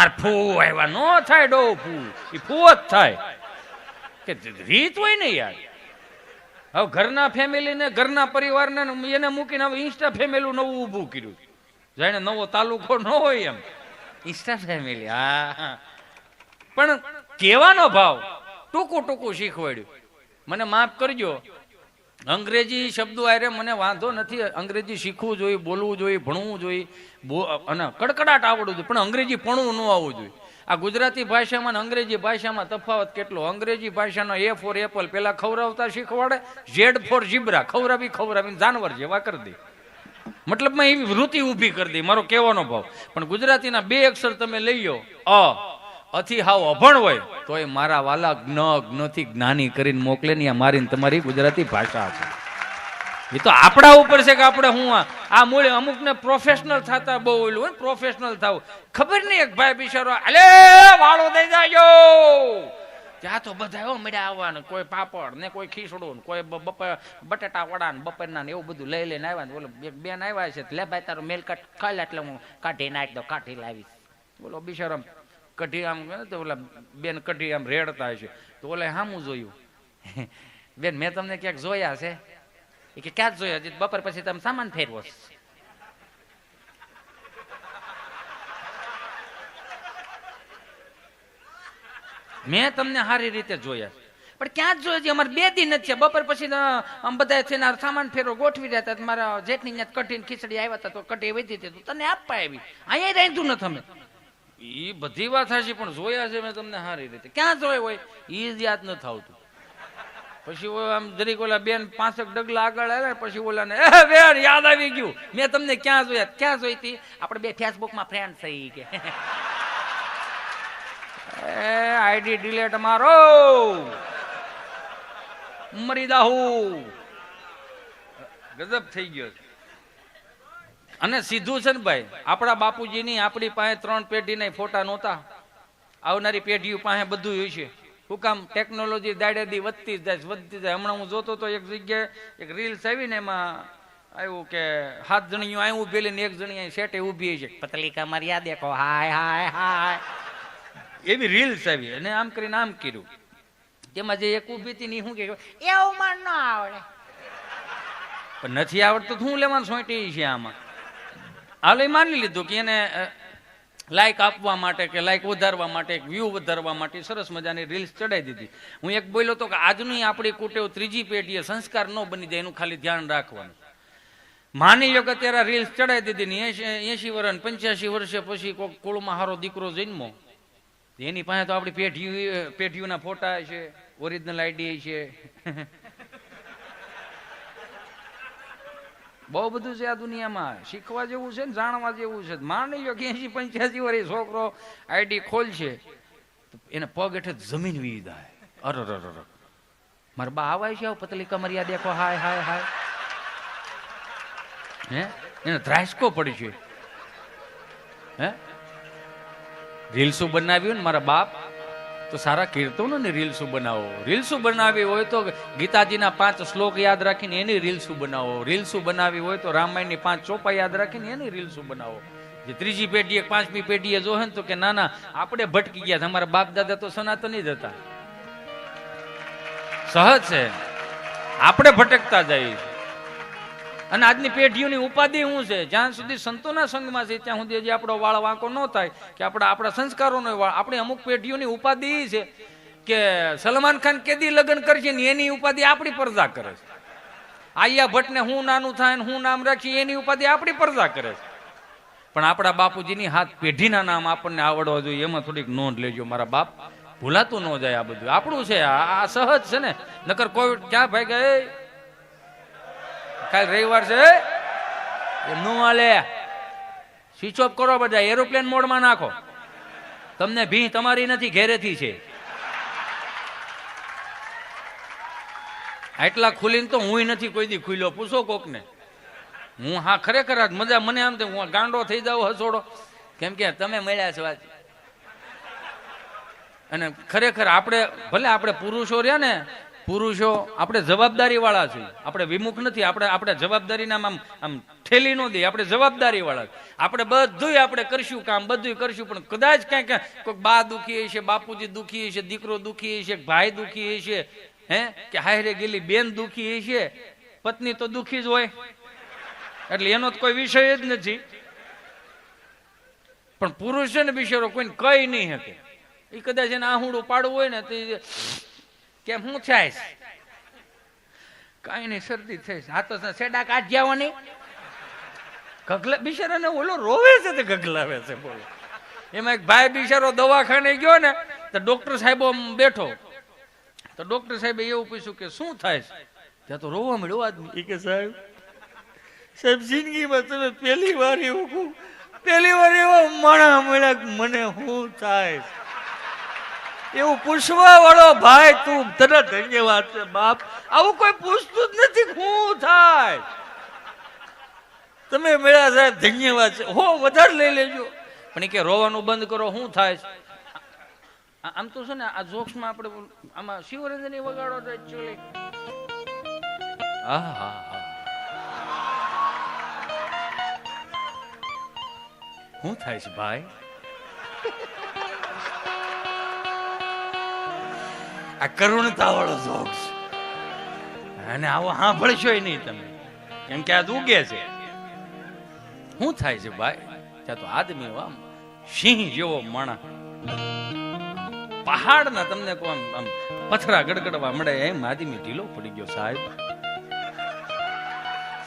મારે ફૂ આવ્યા નો થાય ડો ફૂ એ ફૂ જ થાય કે રીત હોય ને યાર. હવે ઘરના ફેમિલીને ઘરના પરિવારને એને મૂકીને હવે ઇન્સ્ટા ફેમિલી નવું ઊભું કર્યું. જાણે નવો તાલુકો ન હોય એમ ઇન્સ્ટા ફેમિલી. હા પણ કહેવાનો ભાવ ટૂંકું ટૂંકું શીખવાડ્યું. મને માફ કરજો, અંગ્રેજી શબ્દો આરે મને વાંધો નથી. અંગ્રેજી શીખવું જોઈએ, બોલવું જોઈએ, ભણવું જોઈએ અને કડકડાટ આવડવું જોઈએ, પણ અંગ્રેજી ભણવું ન આવવું જોઈએ. આ ગુજરાતી ભાષામાં અને અંગ્રેજી ભાષામાં તફાવત કેટલો. અંગ્રેજી ભાષાનો એ ફોર એપલ પેલા ખવડાવતા શીખવાડે, ઝેડ ફોર ઝીબ્રા ખવડાવીને જાનવર જેવા કરી દે. મતલબમાં એવી વૃત્તિ ઊભી કરી દે, મારો કહેવાનો ભાવ. પણ ગુજરાતીના બે અક્ષર તમે લઈ લો અથી હાવ અભણ હોય તો એ મારા વાલા જ્ઞથી જ્ઞાની કરીને મોકલે ને મારીને તમારી ગુજરાતી ભાષા છે. એ તો આપણા ઉપર છે કે આપણે હું આ મૂળે અમુકને પ્રોફેશનલ થતા બહુ ઓલું હોય, પ્રોફેશનલ થવું ખબર નહીં. એક ભાઈ બિચારો અલે વાળો દઈ જાજો ત્યાં તો બધા મળ્યા આવવાનું, કોઈ પાપડ ને કોઈ ખીચડું ને કોઈ બટાટા વડા ને બપોરના ને એવું બધું લઈ લઈને આવ્યા ને. બોલો એક બેન આવ્યા છે, લે ભાઈ તારો મેલ કટ ખાઈ એટલે હું કાઢી નાખ દો, કાઢી લાવીશ. બોલો બિચારા કઢી આમ તો ઓલા બેન કઢી આમ રેડતા છે તો ઓલે હામું જોયું, બેન મેં તમને ક્યાંક જોયા છે? એ કે ક્યાં જોયા? બપોર પછી તમે સામાન ફેરવો. મેં તમને સારી રીતે જોયા પણ ક્યાં જ જોયા? અમારે 2 દિન જ છે, બપોર પછી આમ બધા થઈને સામાન ફેરવો ગોઠવી રહ્યા હતા. મારા જેઠની કઢીને ખીચડી આવ્યા હતા તો કઢી વધી હતી તને આપવા આવી, અહીંયા રાંધ્યું ન તમે. એ બધી વાત સાચી પણ જોયા છે મેં તમને સારી રીતે. ક્યાં જોયા હોય એ જ યાદ ન થતું. પછી આમ જરીક ઓલા બેન 5 ડગલા આગળ આવ્યા પછી ઓલાને બેન યાદ આવી ગયું, મેં તમને ક્યાં જોયા? ક્યાં જોઈ હતી? આપણે 2 ફેસબુકમાં ફ્રેન્ડ થઈ કે આઈડી ડિલેટ મારો મરી દાહુ. ગજબ થઈ ગયો. અને સીધું છે ને ભાઈ, આપણા બાપુજીની આપણી પાસે 3 પેઢીના ફોટા નહોતા. આવનારી પેઢીઓ પાસે બધું હોય છે. શું કામ? ટેકનોલોજી દાડે દી વધતી જાય. હમણાં હું જોતો તો એક જગ્યાએ એક રીલ્સ આવી ને એમાં આવ્યું કે 7 જણીઓ અહીં ઉભેલી ને 1 જણી સેટે ઉભી છે, પતલી કમર યાદ દેખો હાય હાય હાય એવી રીલ્સ આવી. અને આમ કરીને આમ કર્યું. તેમાં જે એક ઉભી હતી ને શું કે એવું મને ન આવડે. પણ નથી આવડતું શું લેવાનું સોંટી છે આમાં? હાલ માની લીધું કે એને લાઈક આપવા માટે કે લાઈક વધારવા માટે, વ્યૂ વધારવા માટે સરસ મજાની રીલ્સ ચડાવી દીધી. હું એક બોલ્યો તો કે આજની આપણી કુટેવ 3જી પેઢીએ સંસ્કાર ન બની જાય એનું ખાલી ધ્યાન રાખવાનું. માની લો કે અત્યારે રીલ્સ ચડાવી દીધી ને 80 વર્ષ 85 વર્ષે પછી કોઈ કુળમાં હારો દીકરો જન્મો, એની પાસે તો આપણી પેઢીઓના ફોટા છે, ઓરિજિનલ આઈડી છે, બહુ બધું છે આ દુનિયામાં. શીખવા જેવું છે ને જાણવા જેવું છે. માની લો કે 80-85 વર્ષ છોકરો આઈડી ખોલશે એને પગ હેઠે જમીન વી જાય. અરે મારા બા આવાય છે પતલી કમરિયા દેખો હાય હાય હાય. હે એને ધ્રાસકો પડી છે. હે રીલ્સો બનાવ્યું ને મારા બાપ તો સારા કીર્તનો ને રીલ્સો બનાવો. રીલ્સો બનાવી હોય તો ગીતાજીના 5 શ્લોક યાદ રાખીને એની રીલ્સો બનાવો. રીલ્સો બનાવી હોય તો રામાયણની 5 ચોપા યાદ રાખીને એની રીલ્સો બનાવો. જે 3જી પેઢીએ 5મી પેઢીએ જોહે ને તો કે ના ના આપણે ભટકી ગયા. અમારા બાપ દાદા તો સનાતની જ હતા. સહજ છે આપણે ભટકતા જઈએ. અને આજની પેઢીઓની ઉપાધિ શું છે? જ્યાં સુધી સંતોના સંગમાં છે ત્યાં સુધી હજી આપણો વાળ વાંકો ન થાય કે આપણા સંસ્કારોનો વાળ. આપણી અમુક પેઢીઓની ઉપાધિ છે કે સલમાન ખાન કેદી લગ્ન કરશે ને એની ઉપાધિ આપણી પરદા કરે છે. આયા ભટ્ટને હું નાનું થાય ને હું નામ રાખી એની ઉપાધિ આપણી પરદા કરે છે. પણ આપણા બાપુજીની 7 પેઢીના નામ આપણને આવડવા જોઈએ. એમાં થોડીક નોંધ લેજો મારા બાપ, ભૂલાતું ન જાય. આ બધું આપણું છે, આ સહજ છે ને. નકર કોઈ ક્યાં ભાઈ ગયે કાલ રવિવાર છે નો હાલે. સ્વિચ ઓફ કરો બધા, એરોપ્લેન મોડમાં નાખો. તમને ભી તમારી નથી, ઘેરેથી છે. આટલા ખુલીને તો હું નથી કોઈ દી ખુલ્યો. પૂછો કોકને. હું હા ખરેખર મજા મને આમ હું ગાંડો થઈ જાવ હસોડો કેમ કે તમે મળ્યા છો આજ. અને ખરેખર આપણે ભલે આપણે પુરુષો રહ્યા ને, પુરુષો આપણે જવાબદારી વાળા છીએ, આપણે વિમુખ નથી, આપણે જવાબદારીના આમ ઠેલી ન દઈએ, આપણે જવાબદારી વાળા, આપણે બધું આપણે કરશું કામ, બધું કરશું, પણ કદાચ ક્યાંક કોઈક બા દુખી હશે, બાપુજી દુખી હશે, દીકરો દુખી હશે, ભાઈ દુખી હશે, હે કે હાયરે ગયેલી બેન દુખી હશે, પત્ની તો દુખી જ હોય, એટલે એનો તો કોઈ વિષય જ નથી. પણ પુરુષ છે ને બિચારો કોઈને કઈ નહીં શકે, એ કદાચ એને આહુડું પાડવું હોય ને તો કેમ હું થાય કઈ નહીં, શરદી થઈ, હા તો સેડા કાઢ્યા નહીં, ગગલા બિચારાને ઓલો રોવે છે તે ગગલાવે છે. બોલો એમાં એક ભાઈ બિચારો દવાખાને ગયો ને તો ડોક્ટર સાહેબ બેઠો, તો ડોક્ટર સાહેબે એવું પૂછ્યું કે શું થાય છે, ત્યાં તો રોવા મળ્યો આદમી. કે સાહેબ જિંદગીમાં તમે પહેલી વાર એવા માણા મળ્યા, મને શું થાય એવું પૂછવા વાળો ભાઈ, તું તને ધન્યવાદ છે બાપ, આવું કોઈ પૂછતું જ નથી શું થાય, તમે મળ્યા સાહેબ ધન્યવાદ છે, હો વધારે લઈ લેજો. પણ એ કે રોવાનું બંધ કરો, શું થાય છે. આમ તો છે ને આ જોક્સમાં આપણે આમાં શિવરંજની વગાડો તો એકચ્યુઅલી હા હા હા શું થાય છે ભાઈ, આ કરુણતા વાળો જોક્સ, અને આવો સાંભળશો નહીં તમે, કેમ કે આ ઉગે છે. શું થાય છે ભાઈ, ત્યાં તો આદમી આમ સિંહ જેવો માણા, પહાડના તમને કહો આમ પથરા ગડગડવા મળે એમ આદમી ઢીલો પડી ગયો.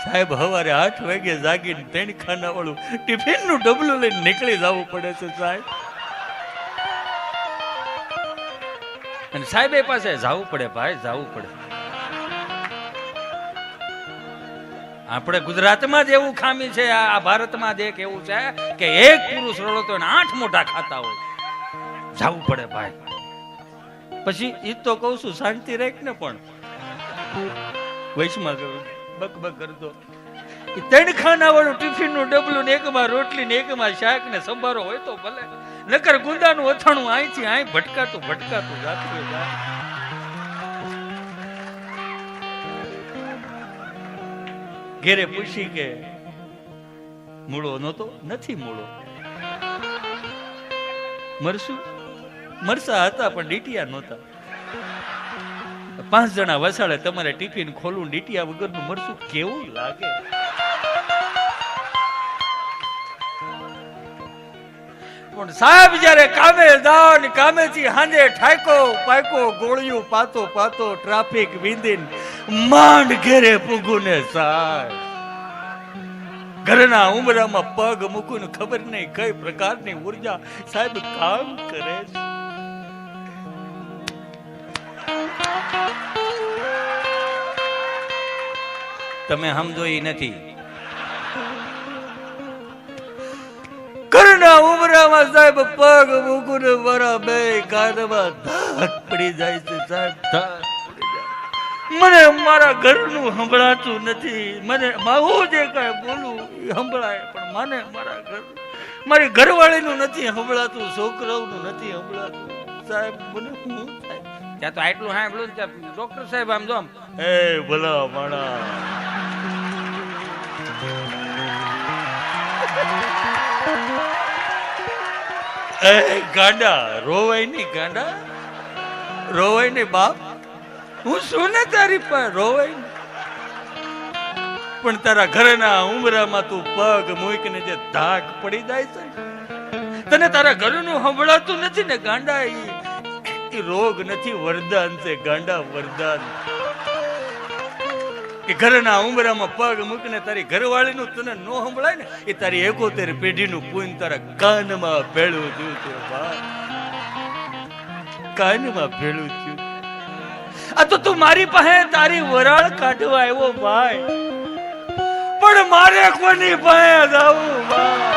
સાહેબ સવારે 8 વાગે જાગીને 3 ખાના વાળું ટિફિન નું ડબલું લઈને નીકળી જવું પડે છે સાહેબ, અને સાહેબ પાસે જવું પડે ભાઈ, જવું પડે. આપણે ગુજરાતમાં જ એવું ખામી છે, આ ભારતમાં જ એક એવું છે કે એક પુરુષ રડો તો 8 મોઢા ખાતા હોય, જવું પડે ભાઈ. પછી ઈ તો કઉ છું શાંતિ રાખ ને, પણ વૈશમાં કરું બક બક કરતો, 3 ખાના વાળું ટિફિન નું ડબલું ને એકમાં રોટલી ને એકમાં શાક ને સંભારો હોય તો ભલે, નકર ગુંદાનું અથાણું અહીંથી અહીં ભટકાતું જાતું જાય. ઘેરે પૂછી કે મૂળો નહોતો, નથી મૂળો, મરસા હતા પણ ડીટિયા નહોતા. 5 જણા વસાડે, તમારે ટિફિન ખોલવું, ડીટિયા વગરનું મરસું કેવું લાગે. પણ સાહેબ જયારે કામે જાઓ ને કામેથી હાંજે ઠાકો પાકો ગોળિયું પાતો ટ્રાફિક વિંદીન માંડ ઘેરે પૂગું ને સાહેબ ઘરના ઉમરામાં પગ મૂકું, ખબર નહીં કઈ પ્રકારની ઉર્જા સાહેબ કામ કરે છે. તમે સમજો ઈ નથી. ઘરના ઉમરામાં સાહેબ પગ મૂકું ને મારા બે કાનમાં ધાક પડી જાય છે સાહેબ, ધાક પડી જાય. મને મારા ઘરનું સંભળાતું નથી, મને હું જે કાંઈ બોલું એ સંભળાય, પણ મને મારા ઘર મારી ઘરવાળીનું નથી સંભળાતું, છોકરાઓનું નથી સંભળાતું સાહેબ. મને શું થાય ત્યાં તો આટલું સાંભળ્યું ને ત્યાં ડોક્ટર સાહેબ આમ જો એ ભલા માણા ગાંડા રોવાય નહીં બાપ, હું શું ને તારી પાસે રોવાય નહીં, પણ તારા ઘરના ઉમરામાં તું પગ મૂકીને જે ધાક પડી જાય છે, તને તારા ઘરનું સંભળાતું નથી ને ગાંડા. એ રોગ નથી, વરદાન છે ગાંડા, વરદાન. કે ઘરના ઉમરામાં પગ મૂકીને તારી ઘરવાળીનું તને નો સંભળાય ને, એ તારી 71 પેઢીનું પૂન તારા કાનમાં ભેળું થયું છે ભાઈ, કાનમાં ભેળું થયું. આ તો તું મારી પાસે તારી વરાળ કાઢવા આવ્યો ભાઈ, પણ મારે કોની પાસે જાવું ભાઈ.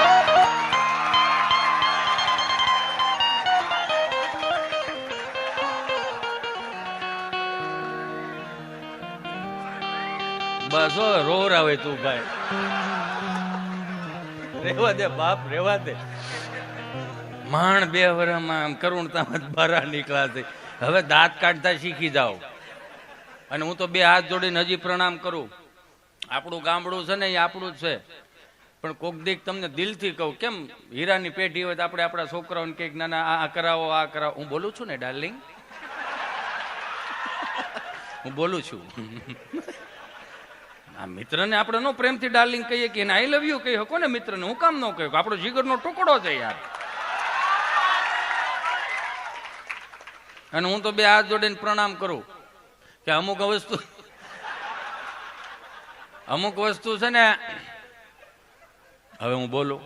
બસ રોર આવે તું ભાઈ, રેવા દે બાપ, રેવા દે. માંડ 2 વર્ષમાં કરુણતામાં બહાર નીકળ્યા છે, હવે દાંત કાઢતા શીખી જાઓ. અને હું તો બે હાથ જોડીને હજી પ્રણામ કરું. આપણું ગામડું છે ને એ આપણું જ છે, પણ કોક દીક તમને દિલથી કહું, કેમ હીરાની પેઢી હોય તો આપણે આપણા છોકરાઓને કંઈક નાના આ કરાવો આ કરાવો. હું બોલું છું ને ડાર્લિંગ, હું બોલું છું. આ મિત્રને આપણે નો પ્રેમથી ડાર્લિંગ કહીએ કે આઈ લવ યુ કહી શકો ને મિત્રને, હું કામ ન કહ્યું? આપણો જીગરનો ટુકડો છે યાર. અને હું તો બે હાથ જોડીને પ્રણામ કરું કે અમુક વસ્તુ છે ને, હવે હું બોલું,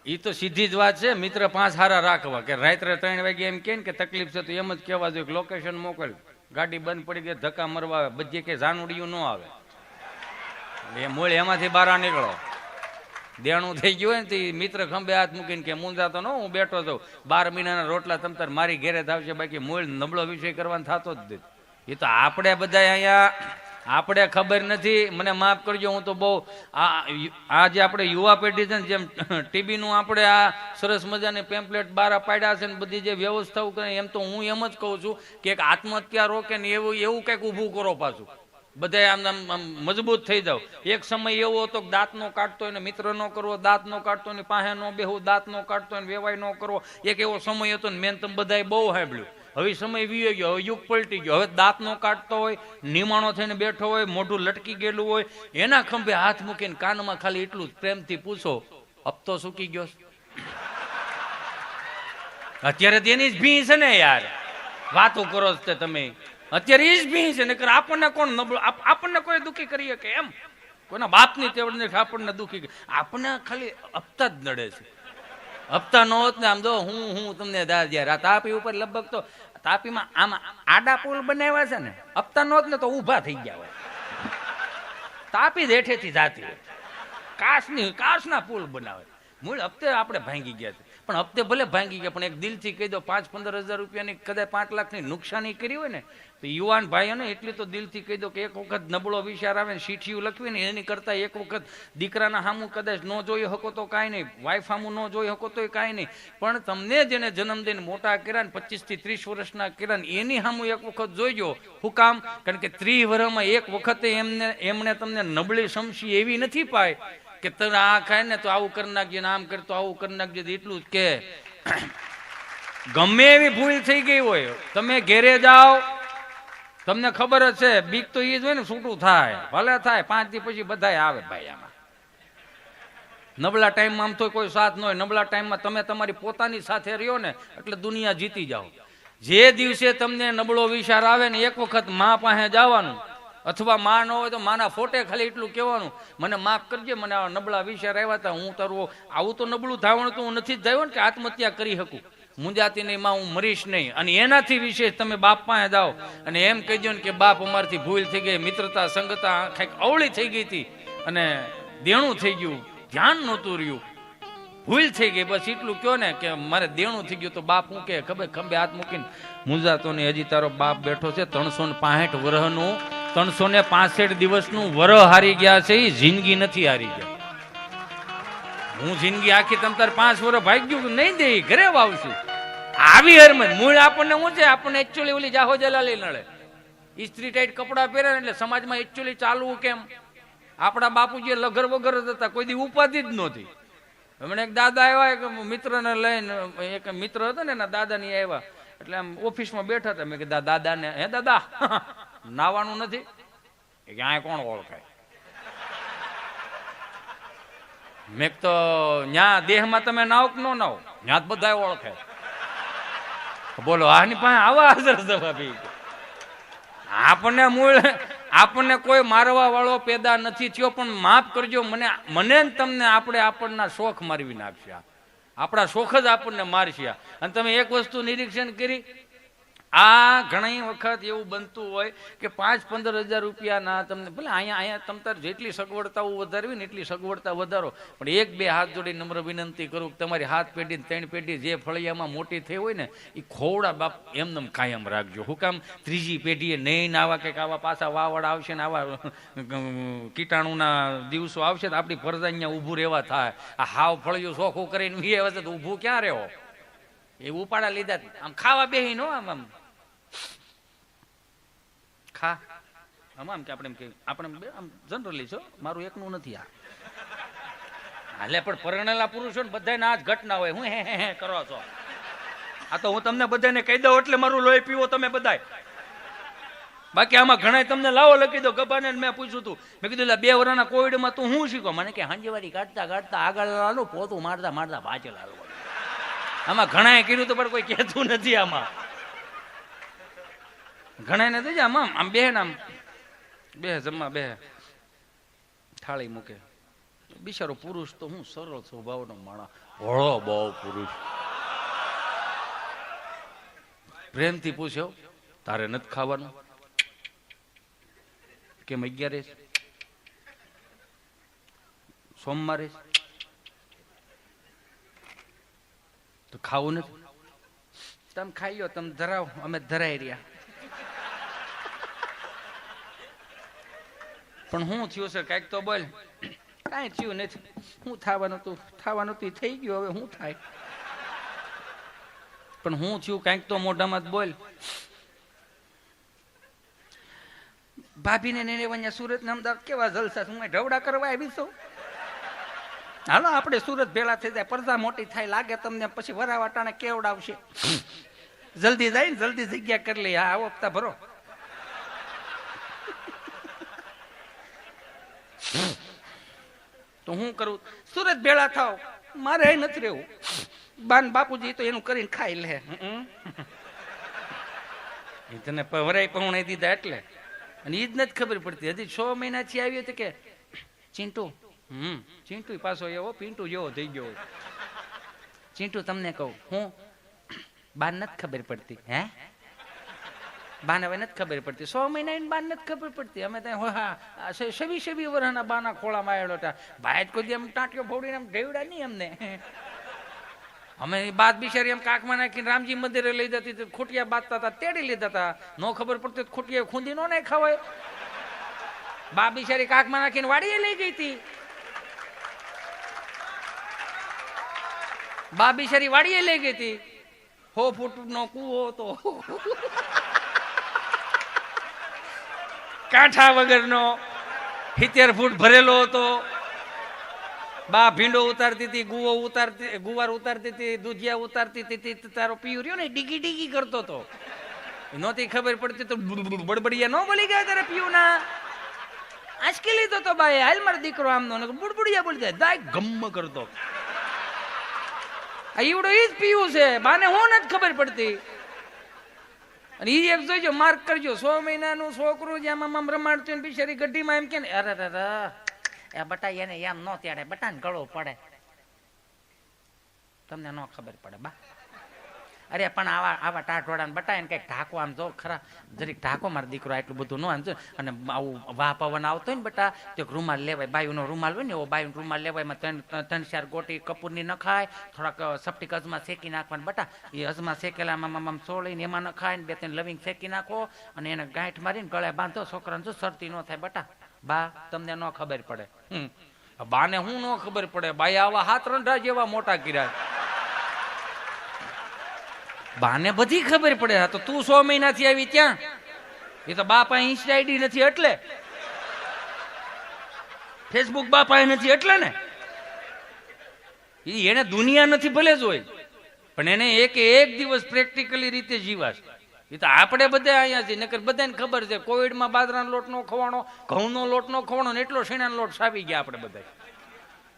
ઈ તો સીધી જ વાત છે. મિત્ર 5 હારા રાખવા, કે રાત્રે 3 વાગે એમ કે તકલીફ છે તો એમ જ કહેવા જોઈએ કે લોકેશન મોકલ, ગાડી બંધ પડી ગઈ, ધક્કા મરવા આવે, બધી કે જાનુડિયું ન આવે, એ મૂળ એમાંથી બહાર નીકળો. દેણું થઈ ગયું હોય ને તો મિત્ર ખંભે હાથ મૂકીને કે મૂંઝાતો ન, હું બેઠો છું, 12 મહિનાના રોટલા તમતાર મારી ઘેરે થાવશે, બાકી મૂળ નબળો વિષય કરવાનો થતો જ નથી. એ તો આપણે બધા અહીંયા આપણે ખબર નથી. મને માફ કરજો, હું તો બહુ આ જે આપણે યુવા પેઢી છે ને, જેમ ટીબી નું આપણે આ સરસ મજાની પેમ્પલેટ બહાર પાડ્યા છે ને બધી જે વ્યવસ્થાઓ કરે, એમ તો હું એમ જ કહું છું કે એક આત્મહત્યા રોકે ને એવું કંઈક ઊભું કરો પાછું. બધા આમ મજબૂત થઈ જાવ. એક સમય એવો હતો કે દાંત નો કાઢતો હોય ને મિત્ર નો કરવો, દાંત નો કાઢતો ને પાસે નો બેહવું, દાંત નો કાઢતો ને વેવાય નો કરવો, એક એવો સમય હતો ને મેં તમે બધાએ બહુ સાંભળ્યું. હવે સમય વીયો ગયો, હવે યુગ પલટી ગયો. હવે દાંત નો કાઢતો હોય, નિમાણો થઈને બેઠો હોય, મોઢું લટકી ગયેલું હોય, એના ખંભે હાથ મૂકીને કાનમાં ખાલી એટલું જ પ્રેમથી પૂછો, હપ્તો સૂકી ગયો? અત્યારે તેની જ ભી છે ને યાર, વાતો કરો છો તમે. અત્યારે એ જ ભી છે ને, આપણને કોણ નબળું, આપણને કોઈ દુઃખી કરીએ કે એમ? કોઈના બાપની તેવડ નથી આપણને દુઃખી કરે, આપણને ખાલી હપ્તા જ નડે છે. હપ્તા નો હોત ને આમ જો હું તમને દાદા તાપી ઉપર લગભગ તો તાપીમાં આમ આડા પુલ બનાવ્યા છે ને, હપ્તા નો હોત ને તો ઊભા થઈ ગયા હોય. તાપી જ હેઠેથી જાતી હોય, કાચના પુલ બનાવે. મૂળ હપ્તે આપણે ભાંગી ગયા છે, પણ હપ્તે ભલે ભાંગી ગયા, પણ એક દિલથી કહી દો 5-15 હજાર રૂપિયાની કદાચ 5 લાખની નુકસાની કરી હોય ને, તો યુવાન ભાઈઓને એટલી તો દિલથી કહી દો કે એક વખત નબળો વિચાર આવે ને ચીઠિયું લખવી ને એની કરતા એક વખત દીકરાના સામું કદાચ ન જોઈ શકો તો કાંઈ નહીં, વાઈફ સામું ન જોઈ શકો તો કાંઈ નહીં, પણ તમને જેને જન્મ દઈને મોટા કર્યા ને 25 થી 30 વર્ષના કર્યા ને એની સામું એક વખત જોઈજો. શું કામ? કારણ કે 30 વર્ષમાં એક વખતે એમને તમને નબળી સમસી એવી નથી પાય કે તમે આ ખાય ને તો આવું કરી નાખજે ને આમ કરતો આવું કરી નાખજે. એટલું જ કે ગમે એવી ભૂલ થઈ ગઈ હોય, તમે ઘેરે જાઓ, તમને ખબર જ છે બીક તો એ જ હોય ને, છૂટું થાય ભલે થાય, 5 દી પછી બધા આવે ભાઈ. આમાં નબળા ટાઈમમાં આમ તો કોઈ સાથ ન હોય, નબળા ટાઈમમાં તમે તમારી પોતાની સાથે રહ્યો ને એટલે દુનિયા જીતી જાઓ. જે દિવસે તમને નબળો વિચાર આવે ને એક વખત મા પાસે જવાનું, અથવા માં ન હોય તો માના ફોટે ખાલી એટલું કહેવાનું, મને માફ કરજે, મને આવા નબળા વિચાર આવ્યા હતા, હું તારું આવું તો નબળું ધાવણ તો હું નથી જ થયો ને કે આત્મહત્યા કરી શકું, મુંજાતી નહીં માં, હું મરીશ નહીં. અને એનાથી વિશેષ તમે બાપ પાસે જાઓ અને એમ કહી દો ને કે બાપ અમારથી ભૂલ થઈ ગઈ, મિત્રતા સંગતા કંઈક અવળી થઈ ગઈ હતી અને દેણું થઈ ગયું, ધ્યાન નહોતું રહ્યું, ભૂલ થઈ ગઈ, બસ એટલું કહો ને કે મારે દેણું થઈ ગયું, તો બાપ હું કે ખબર ખંભે હાથ મૂકીને મુંજાતો ને હજી તારો બાપ બેઠો છે 365 વર્ષનું 365 દિવસનું વરહ હારી ગયા છે, એ જિંદગી નથી હારી ગયા. હું જિંદગી આખી તમ તાર 5 વર્ષ ભાગ્યું નહીં દે, ઘરે વાવશું આવી હરમત. મૂળ આપણને શું છે, આપણને એકચ્યુઅલી ઓલી જાહો જલાલી નડે, ઇસ્ત્રી ટાઈટ કપડા પહેરે એટલે સમાજમાં એકચ્યુઅલી ચાલવું કેમ. આપણા બાપુજી લગર વગર જ હતા, કોઈ દી ઉપાધિ જ નહોતી. હમણાં એક દાદા આવ્યા, એક મિત્રને લઈને, એક મિત્ર હતો ને એના દાદાની આવ્યા, એટલે આમ ઓફિસમાં બેઠા હતા. મેં કીધું દાદાને, હે દાદા નાવાનું નથી? ક્યાંય કોણ ઓળખાય? મેં તો ન્યા દેહમાં તમે નાવ કે ન નાવ, ત્યાં બધા ઓળખાય. બોલો આની પાસે આવા હાજર જવાબી. આપણને કોઈ મારવા વાળો પેદા નથી થયો, પણ માફ કરજો મને તમને આપણના શોખ મારવી નાખશે. આપણા શોખ જ આપણને મારશે. અને તમે એક વસ્તુ નિરીક્ષણ કરી, આ ઘણી વખત એવું બનતું હોય કે 5-15 હજાર રૂપિયાના તમને ભલે અહીંયા તમતાર જેટલી સગવડતાઓ વધારવી ને એટલી સગવડતા વધારો, પણ 1-2 હાથ જોડી નમ્ર વિનંતી કરું કે તમારી હાથ પેઢી 3 પેઢી જે ફળિયામાં મોટી થઈ હોય ને એ ખોવડા બાપ એમને કાયમ રાખજો. હું કામ ત્રીજી પેઢીએ નહીં આવા કંઈક આવા પાછા વાવડ આવશે ને આવા કીટાણુના દિવસો આવશે તો આપણી ફરજ અહીંયા ઊભું રહેવા થાય. આ હાવ ફળિયું શોખું કરીને વી આવે છે તો ઊભું ક્યાં રહેવો? એ ઉપાડા લીધા આમ ખાવા બેહી નો આમ આમ ખા આમ આમ કે આપણે આમ જનરલી છો, મારું એકનું નથી આ. હાલે પણ પરણેલા પુરુષો ને બધાને આ જ ઘટના હોય. હું હે કરો છો? આ તો હું તમને બધાને કહી દઉં એટલે મારું લોહી પીવો તમે બધાય. બાકી આમાં ઘણા તમને લાવો લખી દો. ગબાને મેં પૂછ્યું હતું, મેં કીધું 2 વર્ષના કોવિડમાં તું શું શીખો? મને કે હાંજેવારી કાઢતા કાઢતા આગળ લાલો, પોતું મારતા મારતા પાછળ લાલો. આમાં ઘણાએ કીધું તો પણ કોઈ કહેતું નથી. આમાં ઘણા નથી આમાં આમ બે ને આમ બે જમવા બે થાળી મૂકે. બિચારો પુરુષ તો હું સરળ સ્વભાવનો માણસ, ભળો બહુ પુરુષ. પ્રેમથી પૂછ્યો, તારે નથી ખાવાનું? કેમ 11 સોમવારે તો ખાવું નથી? તમે ખાઈ લો, તમે ધરાવો, અમે ધરાઈ રહ્યા. પણ હું થયું છે કઈક તો બોલ. કાંઈ થયું નથી. હું થવાનું તું થઈ ગયું, હવે શું થાય? પણ હું થયું કઈક તો મોઢામાં જ બોલ. ભાભીને ને સુરત ને અમદાવાદ કેવા જલસા, હું ઢવડા કરવા આવી છું. હાલો આપણે સુરત ભેળા થઈ જાય, પડદા મોટી થાય, લાગે તમને, પછી વરાવાટાને કેવડાવશે. જલ્દી જાય ને જલ્દી જગ્યા કરી લઈએ. હા હપ્તા ભરો. તો હું કરું? સુરત ભેળા થાવ, મારે નથી રહેવું. બાન બાપુજી તો એનું કરીને ખાઈ લે. તને વરાઈ પહોંચાઈ દીધા એટલે. અને એ જ નથી ખબર પડતી. હજી 6 મહિનાથી આવી હતી કે ચિંટુ ચિંટુ પાછો એવો પિન્ટુ જેવો થઈ ગયો. ચિંટુ તમને કહું, હું બાન નથી ખબર પડતી. હે બાન હવે નથી ખબર પડતી. 6 મહિના બાન નથી ખબર પડતી. અમે ત્યાં 26 વર્ષના બાના ખોળામાં આવેલો હતા. ભાઈ કોઈ એમ ટાંટિયો ફોડીને એમ ઢેવડા નહીં અમને. અમે બાદ બિચારી એમ કાકમાં નાખીને રામજી મંદિરે લઈ જતી, ખોટિયા બાંધતા હતા, તેડી લીધા હતા. નો ખબર પડતી ખોટિયા ખૂંદી નો નાખા હોય. બા બિચારી કાકમાં નાખીને વાડીએ લઈ ગઈ હતી. બા બિચારી વાડીએ લઈ ગઈ હતી. 100 ફૂટનો કૂવો હતો, કાંઠા વગરનો, 70 ફૂટ ભરેલો હતો. બા ભીંડો ઉતારતી હતી, ગુવાર ઉતારતી હતી, દૂધિયા ઉતારતી હતી. તારો પિયું રહ્યો ને ડીગી ડીગી કરતો હતો. નહોતી ખબર પડતી તો બડબડિયા ન બોલી ગયા તારે પિયું ના. આંચકી લીધો તો બાએ, હાલ મારો દીકરો આમનો બુડબુડિયા બોલી જાય, દાય ગમ કરતો. આ ઈવડો ઈ જ પીવું છે. બાને હું નથી ખબર પડતી. અને ઈ એક જોઈજો, માર્ક કરજો, 6 મહિનાનું છોકરું જેમ આમ રમાડતું બિચારી ગઢીમાં એમ કે ને, અરે એ બટા એને એમ ન ત્યારે બટાને ગળો પડે. તમને ન ખબર પડે બા. અરે પણ આવા ટાઢોડા ને બટા એને કઈક ઢાકો આમ જો ખરા, જરીક ઢાકો મારો દીકરો, એટલું બધું ન આમ. અને આવું વાહ પવન આવતો હોય ને બટા, તો રૂમાલ લેવાય, બાયુનો રૂમાલ હોય ને એવો બાયુનો રૂમાલ લેવાય. 3-4 ગોટી કપૂરની નખાય, થોડાક સપટીક અજમા શેકી નાખવાના બટા. એ અજમા શેકેલામાં આમ સોળીને એમાં નખાય ને 2-3 લવિંગ શેકી નાખો અને એને ગાંઠ મારીને ગળે બાંધો. છોકરાને જો શરતી ન થાય બટા. બા તમને ન ખબર પડે. બાને હું ન ખબર પડે? બાઈ આવા 7 રંઢા જેવા મોટા કર્યા. બાને બધી ખબર પડે. હા તો તું 6 મહિનાથી આવી ત્યાં, એ તો બાપા ઇન્સ્ટા આઈડી નથી એટલે, ફેસબુક બાપા નથી એટલે ને. એને દુનિયા નથી ભલે જ હોય, પણ એને એક દિવસ પ્રેક્ટિકલી રીતે જીવાશે. એ તો આપણે બધા અહીંયા છીએ, નકર બધાને ખબર છે કોવિડમાં બાજરાનો લોટ નો ખવાણો, ઘઉંનો લોટ નો ખવાણો ને એટલો શેણાનો લોટ સાવી ગયા આપણે બધા.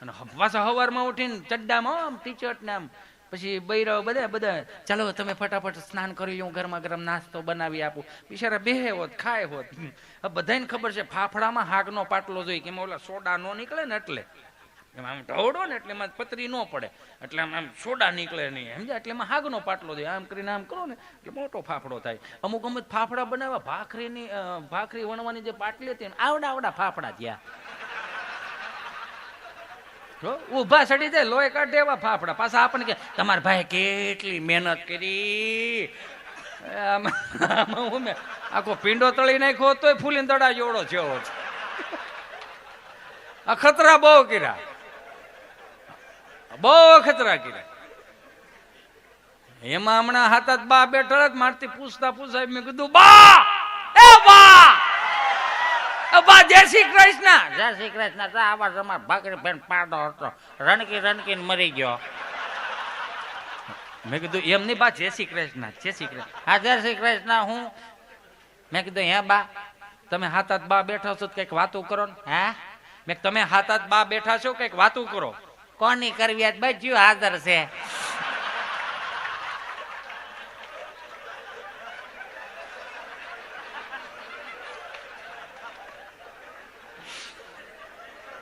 અને પાછા સવારમાં ઉઠીને ચડ્ડામાં આમ ટી-શર્ટ ને આમ, પછી બૈરાઓ બધા ચાલો તમે ફટાફટ સ્નાન કરી લો, ગરમા ગરમ નાસ્તો બનાવી આપું. બિચારા બેહે હોત, ખાય હોત. બધાને ખબર છે ફાફડામાં હાગનો પાટલો જોઈ કે એમાં ઓલા સોડા નો નીકળે ને, એટલે આમ ઢવડો ને એટલે એમાં પતરી ન પડે, એટલે આમ સોડા નીકળે નહીં, સમજ્યા? એટલે એમાં હાગનો પાટલો જોઈએ. આમ કરીને આમ કરો ને એટલે મોટો ફાફડો થાય. અમુક ફાફડા બનાવ્યા, ભાખરી વણવાની જે પાટલી હતી ને, આવડા ફાફડા થયા. ઉભા સડી જાય, લોહી કાઢે એવા ફાફડા. પાછા આપણને કે તમારા ભાઈ કેટલી મહેનત કરી, આખો પીંડો તળી નાખ્યો તોય ફૂલીને દડા જેવડો જેવો છે. અખતરા બહુ કર્યા, બહુ અખતરા કર્યા. એમાં હમણાં હાથ બા બેઠા મારથી પૂછતા પૂછાય મેં કીધું બા એ બા બા જય શ્રી કૃષ્ણ. જય શ્રી કૃષ્ણ. આવા સમા ભાગરી બેન પાડો હતો, રણકી રણકી મરી ગયો. મેં કીધું એમ નહીં બા, જય શ્રી કૃષ્ણ, જય શ્રી કૃષ્ણ. હા જય શ્રી કૃષ્ણ. હું મેં કીધું હે બા તમે હાથ બા બેઠા છો કઈક વાતો કરો ને. હા મેં તમે હાથ બા બેઠા છો કઈક વાતો કરો. કોની કરવી આજ બધું હાજર છે.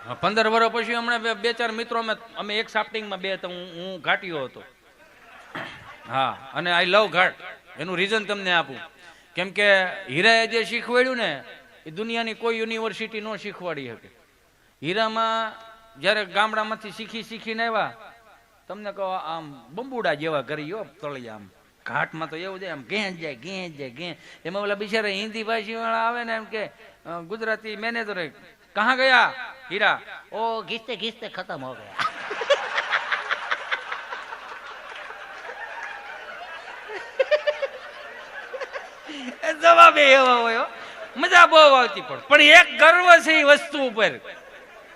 હા, 15 વર્ષ પછી હમણાં બે ચાર મિત્રો અમે એક સાફ્ટિંગમાં બે તો હું ઘાટ્યો હતો. હા, અને આઈ લવ ઘાટ. એનું રીઝન તમને આપું. કેમ કે હીરાએ જે શીખવાડ્યું ને એ દુનિયાની કોઈ યુનિવર્સિટી ન શીખવાડી શકે. હીરામાં જ્યારે ગામડામાંથી શીખીને આવ્યા, તમને કહો આમ બંબુડા જેવા કરી ગયો તળિયા. આમ ઘાટમાં તો એવું છે, આમ ઘેંચ જાય. એમાં ઓલા બિચારા હિન્દી ભાષી વાળા આવે ને એમ કે ગુજરાતી મેનેજર કહા ગયા હીરા? ઓ ઘીસતે ઘીસતે ખતમ હો ગયા. જવાબ એવા હોય, મજા બહુ આવતી. પણ એક ગર્વ છે એ વસ્તુ ઉપર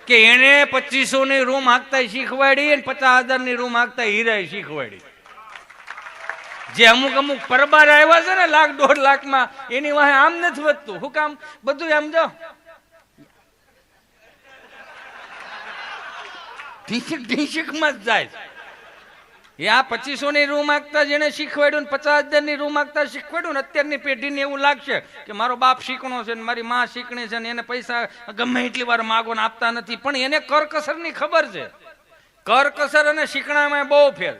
કે એને 2500 ની રૂમ હાંકતા શીખવાડી અને 50,000 ની રૂમ હાંકતા હીરા શીખવાડી. જે અમુક પરબાર આવ્યા છે ને 1,00,000 1.5 લાખમાં, એની વાહે આમ નથી વધતું. શું કામ? બધું આમ જો ઢીંચક માં જ જાય. એ આ 2500 ની રૂમ હાંકતા જેને શીખવાડ્યું ને 50,000 ની રૂમ હાંકતા શીખવાડ્યું ને, અત્યારની પેઢીને એવું લાગશે કે મારો બાપ શીખણો છે ને મારી માં શીખણી છે ને એને પૈસા ગમે એટલી વાર માગો ને આપતા નથી. પણ એને કરકસર ની ખબર છે. કરકસર અને શીખણામાં બહુ ફેર.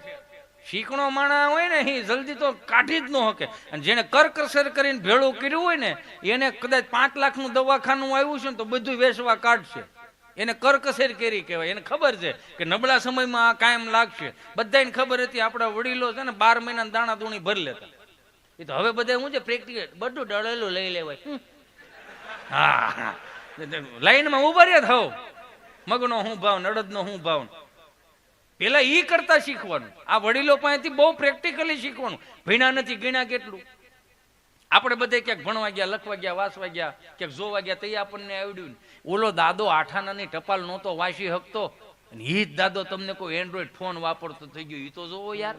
શીખણો માણા હોય ને એ જલ્દી તો કાઢી જ ન શકે. અને જેને કરકસર કરીને ભેળું કર્યું હોય ને એને કદાચ 5 લાખનું દવાખાનું આવ્યું છે ને તો બધું વેચવા કાઢશે. એને કરકસર કેરી કહેવાય. એને ખબર છે કે નબળા સમયમાં આ કાયમ લાગશે. બધાને ખબર હતી. આપણા વડીલો છે ને 12 મહિના દાણા દૂણી ભરી લેતા. એ તો હવે બધા શું છે પ્રેક્ટિકલ બધું ડળેલું લઈ લેવાય. હા, લાઈનમાં ઉભા રહ્યા થાવ. મગનો શું ભાવ, નડદનો શું ભાવ. પેલા ઈ કરતા શીખવાનું. આ વડીલો પાસેથી બહુ પ્રેક્ટિકલી શીખવાનું. ભીણા નથી ગીણા કેટલું. આપણે બધે ક્યાંક ભણવા ગયા, લખવા ગયા, વાંચવા ગયા, ક્યાંક જોવા ગયા, તો આપણને આવડ્યું. ઓલો દાદો 8 આનાની ટપાલ નહોતો વાંચી શકતો, અને એ જ દાદો તમને કોઈ એન્ડ્રોઈડ ફોન વાપરતો થઈ ગયો. એ તો જોવો યાર.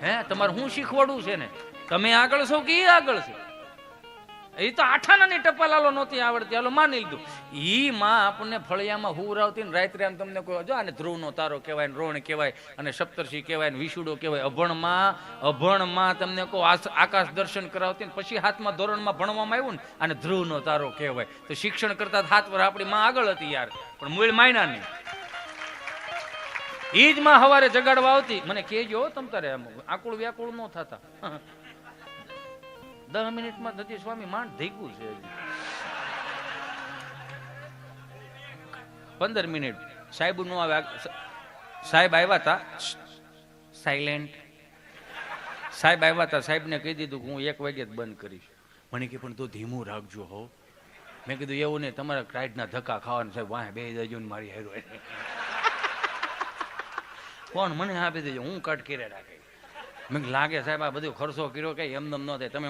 હે, તમારે શું શીખવાડવું છે ને? તમે આગળ છો કે એ આગળ છે? એ તો 8 આનાની ટપાલ આલો નહોતી આવડતી, હાલો માની લીધું. ઈ માં આપણને ફળિયામાં હુરાવતી ને રાત્રે આમ તમને કોઈ જો આને ધ્રુવનો તારો કહેવાય, રોણ કહેવાય, અને સપ્તર્ષિ કહેવાય, વિશુડો કહેવાય. અભણમાં તમને કહો આકાશ દર્શન કરાવતી ને પછી 7મા ધોરણમાં ભણવામાં આવ્યું ને આને ધ્રુવનો તારો કહેવાય. તો શિક્ષણ કરતા 7 વર્ષ આપણી માં આગળ હતી યાર, પણ મૂળ માયના નહીં. ઈ જ માં સવારે જગાડવા આવતી. મને કહેજો તમ તારે આકુળ વ્યાકુળ ન થતા. 10 મિનિટમાં નથી સ્વામી માંડ ધીકું છે. 15 મિનિટ સાહેબ નો આવે. સાહેબ આવ્યા હતા, સાયલેન્ટ. સાહેબ આવ્યા હતા. સાહેબને કહી દીધું કે હું 1 વાગે જ બંધ કરીશ. મને કે પણ તો ધીમું રાખજો હો. મેં કીધું એવું નહીં, તમારા ક્રાઇડના ધક્કા ખાવાનું. સાહેબ વાહ બે જજો ને મારી હેરો કોણ મને આપી દેજો, હું કટ કરી રાખે. મેં લાગે સાહેબ આ બધું ખર્ચો કર્યો કઈ એમને ન થાય. તમે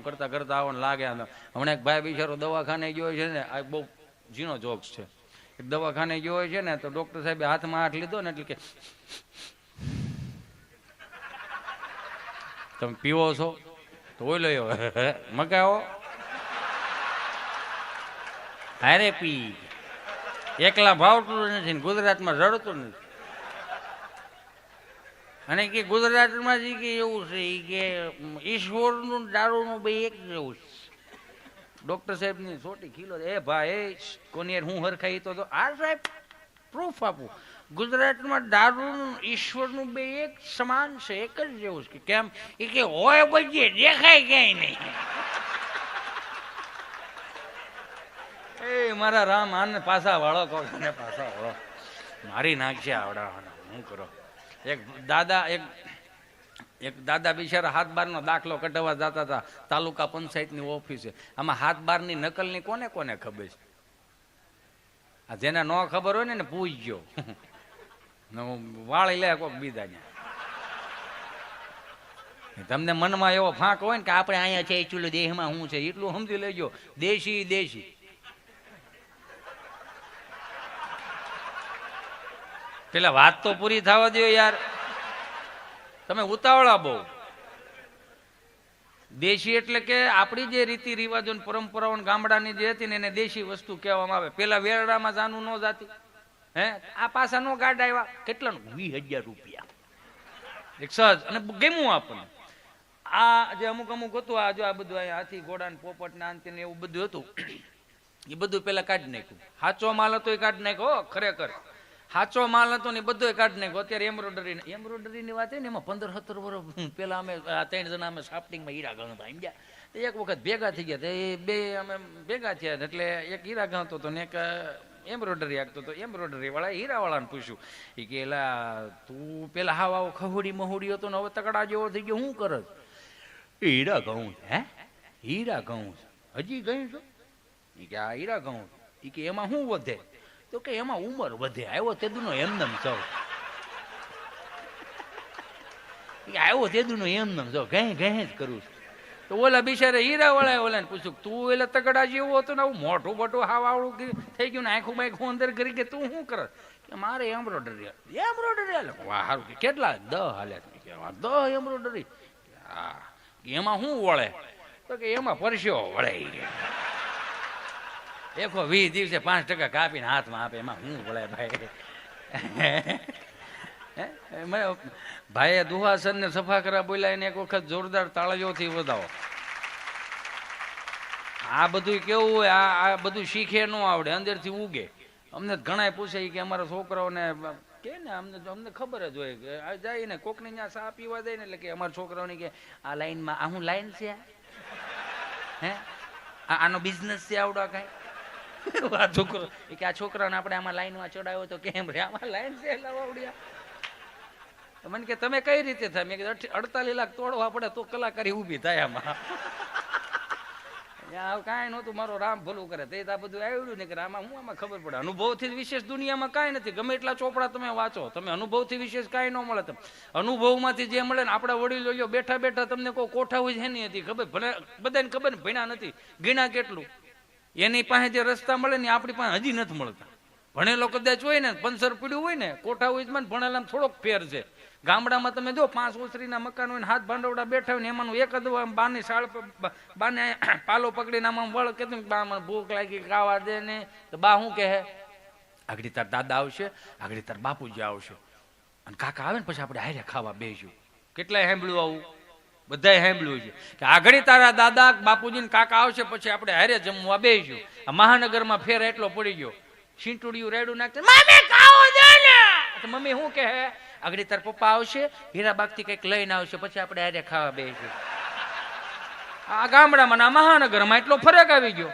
કરતા કરતા આવો ને લાગે. હમણાં એક ભાઈ બિચારો દવાખાને ગયો છે ને, આ બહુ ઝીણો જોક્સ છે. એક દવાખાને ગયો છે ને તો ડોક્ટર સાહેબે હાથમાં હાથ લીધો ને એટલે કે તમે પીવો છો તો ઓય લો મગાવો. હારે પી. એકલા ભાવતું નથી, ગુજરાતમાં રડતું નથી. અને કે ગુજરાતમાં જ કે એવું છે કે ઈશ્વરનું દારૂનું બે એક જેવું છે. ડોક્ટર સાહેબ ની છોટી ખીલો. એ ભાઈ કોની હું હરખાઈ તો આ સાહેબ પ્રૂફ આપું. ગુજરાતમાં દારૂનું ઈશ્વરનું બે એક સમાન છે, એક જ જેવું છે. કેમ? એ કે હોય બજે દેખાય ક્યાંય નહીં. એ મારા રામ આને પાછા વાળો કહો ને પાછા વાળો મારી નાખશે આવડાવાના. હું કરો? એક દાદા બિચારા 7/12 દાખલો કઢાવવા જતા હતા તાલુકા પંચાયતની ઓફિસે. આમાં 7/12 નકલની કોને કોને ખબર છે? આ જેને ન ખબર હોય ને પૂછજો. વાળી લે કોક બીજા. તમને મનમાં એવો ફાંક હોય ને કે આપણે અહીંયા છે ચૂલો દેહમાં શું છે એટલું સમજી લેજો. દેશી દેશી. પેલા વાત તો પૂરી થવા દો યાર, તમે ઉતાવળા બહુ. દેશી એટલે કે આપણી જે રીતિ રિવાજો પરંપરાઓ ગામડાની જે હતી ને એને દેશી વસ્તુ કહેવામાં આવે. પેલા વેરડામાં જાનું ન જાતી, હે આ પાછા નો ગાડ આવ્યા કેટલાનું 20,000 રૂપિયા એક સહજ, અને ગમ્યું આપણને. આ જે અમુક અમુક હતું, આ જો આ બધું અહીંયા હાથી ઘોડા ને પોપટ ને આંતી ને એવું બધું હતું, એ બધું પેલા કાઢી નાખ્યું. સાચો માલ હતો એ કાઢી નાખ્યો, ખરેખર સાચો માલ હતો ને બધો કાઢી નાખ્યો. અત્યારે એમ્બ્રોઇડરી ની વાત ને એમાં 15-17 વર્ષ પેલા અમે 3 જણા અમે સાફ્ટિંગમાં હીરા ગણતા સમજ્યા. એક વખત ભેગા થઈ ગયા, એ બે અમે ભેગા થયા, એટલે એક હીરા ગણતો હતો ને એક એમ્બ્રોઇડરી આગતો હતો. એમ્બ્રોઇડરી વાળા હીરા વાળાને પૂછ્યું, એ કે એલા તું પેલા હાવ આવો ખહુડી મહુડી હતો ને હવે તકડા જેવો થઈ ગયો, શું કરસ? હીરા ઘઉં છે. હે હીરા ઘઉં છે? હજી ગયું છો? એ કે આ હીરા ઘઉં. એ કે એમાં શું વધે? તો કે એમાં ઉંમર વધે. આવ્યો તેદુનો એમનેમ સૌ, આવ્યો તેદુનો એમનેમ સૌ ઘે ઘે જ કરું છું. તો ઓલા બિચારે હીરા વાળા ઓલાને પૂછ્યું, તું એટલે તગડા જેવું હતું ને આવું મોઢું બોટું હાવ આવડું થઈ ગયું ને આખું બાઈખું અંદર કરી કે તું શું કરે? કે મારે એમ્બ્રોઇડરી. એમ્બ્રોઇડરી હાલે? વાહ સારું. કેટલા? 10 હાલે. 10 એમ્બ્રોઇડરી? હા. એમાં શું વળે? તો કે એમાં પરસ્યો વળે. એકો 20 દિવસે 5% કાપીને હાથમાં આપે, એમાં શું વળે ભાઈ? ભાઈએ દુહાસન ને સફા કરા બોલાય ને એક વખત જોરદાર તાળીઓથી વધાવો. આ બધું કેવું હોય, આ બધું શીખે ન આવડે, અંદરથી ઉગે. અમને ઘણા પૂછે કે અમારા છોકરાઓને કે ને અમને ખબર જ હોય કે જાય ને કોકની ત્યાં ચા પીવા જાય ને એટલે કે અમારા છોકરાઓની કે આ લાઈનમાં આ હું લાઈન છે, હે આનો બિઝનેસ છે આવડો કાંઈ? છોકરો કે આ છોકરાને આપણે આમાં લાઈનમાં ચડાવ્યો તો કેમ રે આમાં લાઈન છે એટલે આવડ્યા. મને કે તમે કઈ રીતે થાય? મેં કીધું 48 લાખ તોડવા પડે તો કલાકારી ઊભી થાય આમાં. કાંઈ નહોતું, મારો રામ ભલું કરે તે આ બધું આવ્યું ને કે આમાં હું આમાં ખબર પડે. અનુભવથી વિશેષ દુનિયામાં કાંઈ નથી. ગમે એટલા ચોપડા તમે વાંચો, તમે અનુભવથી વિશેષ કાંઈ ન મળે. તમે અનુભવમાંથી જે મળે ને, આપણા વડીલો લ્યો બેઠા બેઠા તમને કોઈ કોઠા હોય છે એની હતી ખબર, ભલે બધાને ખબર ને ભણ્યા નથી, ગીણા કેટલું એની પાસે જે રસ્તા મળે ને આપણી પાસે હજી નથી મળતા. ભણેલો કદાચ હોય ને પંચર પીડ્યું હોય ને, કોઠા હોય ને ભણેલામાં થોડોક ફેર છે. ગામડામાં તમે જો 5 ઓસરીના મકાન હોય ને હાથ ભાંડવડા બેઠા હોય ને એમાંનું એક જ બાની શાળ બાને પાલો પકડીને આમાં વળ કે બા ભૂખ લાગી ખાવા દે ને, તો બા શું કહે? આગળ તાર દાદા આવશે, આગળ તાર બાપુજી આવશે, અને કાકા આવે ને પછી આપણે હારે ખાવા બેસું. કેટલાય સાંભળ્યું આવું? બધાય સાંભળ્યું છે કે આગળ તારા દાદા બાપુજી ને કાકા આવશે પછી આપણે હારે જમવા બેસું. આ મહાનગરમાં ફેર એટલો પડી ગયો, છીંટુડિયું રેડું નાખે, મમ્મી ખાવો દે ને. તો મમ્મી શું કહે? આગળ તાર પપ્પા આવશે, હીરાબાગ થી કઈક લઈને આવશે પછી આપણે હારે ખાવા બેસું. આ ગામડામાં ના મહાનગરમાં એટલો ફરક આવી ગયો.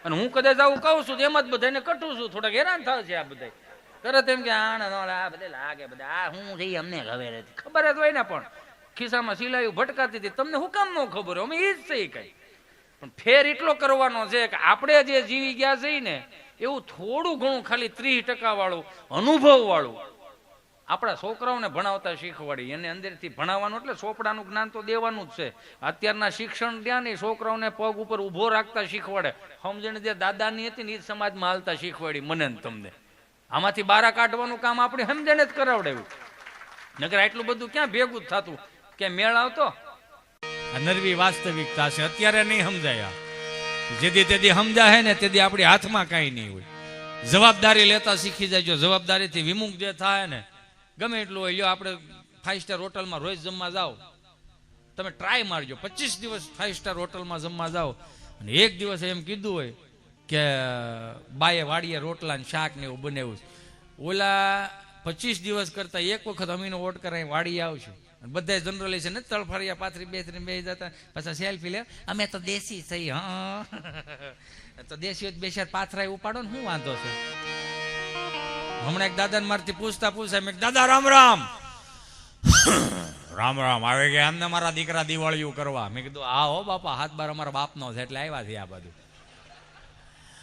અને હું કદાચ આવું કહું છું એમ જ બધાને કટું છું, થોડાક હેરાન થાય છે આ બધા. તરત એમ કે આ બધા લાગે બધા આ હું જઈ અમને ખબર હતી. ખબર જ હોય ને, પણ ખિસ્સામાં સિલાયું ભટકાતી હતી, તમને હું કામ ન ખબર હોય? અમે એ જ છે કઈ. પણ ફેર એટલો કરવાનો છે કે આપણે જે જીવી ગયા છે ને એવું થોડું ઘણું ખાલી 30% વાળું અનુભવ વાળું આપણા છોકરાઓને ભણાવતા શીખવાડી. એને અંદરથી ભણાવવાનું એટલે ચોપડાનું જ્ઞાન તો દેવાનું જ છે. અત્યારના શિક્ષણ ત્યાં નહીં, છોકરાઓને પગ ઉપર ઉભો રાખતા શીખવાડે. સમજણ જે દાદાની હતી ને એ સમાજમાં હાલતા શીખવાડી મને ને તમને. આમાંથી બારા કાઢવાનું કામ આપણે સમજણ જ કરાવડાવ્યું. નકર આટલું બધું ક્યાં ભેગું જ થતું કે મેળ આવતો? નરવી વાસ્તવિકતા છે, અત્યારે નહીં સમજાયા. જેથી તેથી સમજાય ને તેથી આપણી હાથમાં કાંઈ નહીં હોય. જવાબદારી લેતા શીખી જાય. જવાબદારીથી વિમુખ જે થાય ને ગમે એટલું હોય. આપણે 5 સ્ટાર હોટલમાં રોજ જમવા જાઓ, તમે ટ્રાય મારજો. 25 દિવસ 5 સ્ટાર હોટલમાં જમવા જાઓ અને એક દિવસ એમ કીધું હોય કે બાએ વાડીએ રોટલા ને શાક ને એવું બનાવ્યું, ઓલા 25 દિવસ કરતા એક વખત અમીનો વોટ કરાવી વાડી આવશે. બધા જનરલી છે ને તળફળિયા પાથરી બેથરી બે જતા પાછા સેલ્ફી લે, અમે તો દેશી થઈ. હા તો દેશી બે ચાર પાથરા ઉપાડો ને શું વાંધો છે? હમણાં એક દાદા મારથી પૂછતા મેં દાદા રામ રામ. રામ રામ આવે ગયા એમને મારા દીકરા દિવાળીઓ કરવા. મેં કીધું હા હો બાપા, હાથ બાર અમારા બાપનો છે એટલે આવ્યા છે આ બધું.